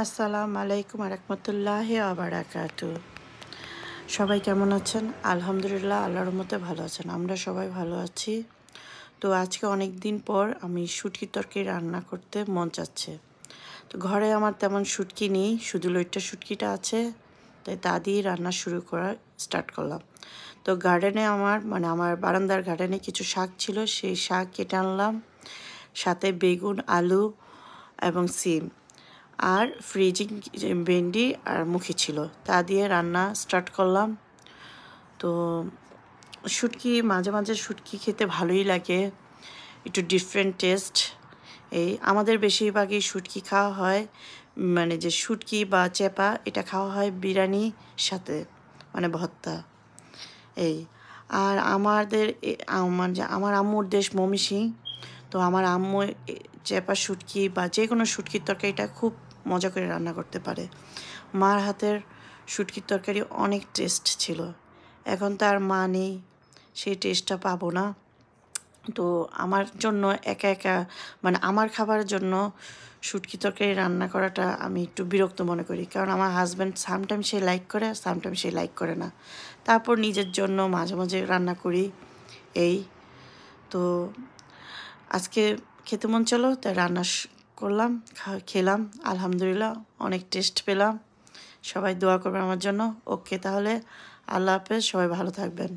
আসসালামু আলাইকুম রাহমাতুল্লাহি ওয়া বারাকাতু। সবাই কেমন আছেন? আলহামদুলিল্লাহ, আল্লাহর রহমতে ভালো আছেন। আমরা সবাই ভালো আছি। তো আজকে অনেক দিন পর আমি শুটকির তরকারি রান্না করতে মন চাচ্ছে। তো ঘরে আমার তেমন শুটকি নেই, শুধু লইট্টা শুটকিটা আছে, তাই তা দিয়ে রান্না শুরু করা স্টার্ট করলাম। তো গার্ডেনে আমার বারান্দার গার্ডেনে কিছু শাক ছিল, সেই শাক কেটে আনলাম, সাথে বেগুন, আলু এবং সিম আর ফ্রিজিং ভেন্ডি আর মুখি ছিল, তা দিয়ে রান্না স্টার্ট করলাম। তো শুটকি মাঝে মাঝে শুটকি খেতে ভালোই লাগে, একটু ডিফারেন্ট টেস্ট। এই আমাদের বেশিরভাগই শুটকি খাওয়া হয়, যে শুটকি বা চেপা এটা খাওয়া হয় বিরিয়ানির সাথে, ভর্তা। এই আর আমার আম্মুর দেশ ময়মনসিংহ। তো আমার আম্মু চেপা শুটকি বা যে কোনো শুটকির তরকারিটা খুব মজা করে রান্না করতে পারে। মার হাতের শুটকির তরকারি অনেক টেস্ট ছিল, এখন তার মা নেই, সেই টেস্টটা পাবো না। তো আমার জন্য একা একা আমার খাবারের জন্য শুটকি তরকারি রান্না করাটা আমি একটু বিরক্ত মনে করি, কারণ আমার হাজব্যান্ড সামটাইম সে লাইক করে, সামটাইম সে লাইক করে না। তারপর নিজের জন্য মাঝে মাঝে রান্না করি। এই তো আজকে খেতে মন চলো, তাই রান্না করলাম, খেলাম, আলহামদুলিল্লাহ অনেক টেস্ট পেলাম। সবাই দোয়া করবেন আমার জন্য। ওকে, তাহলে আল্লাহ হাফেজ, সবাই ভালো থাকবেন।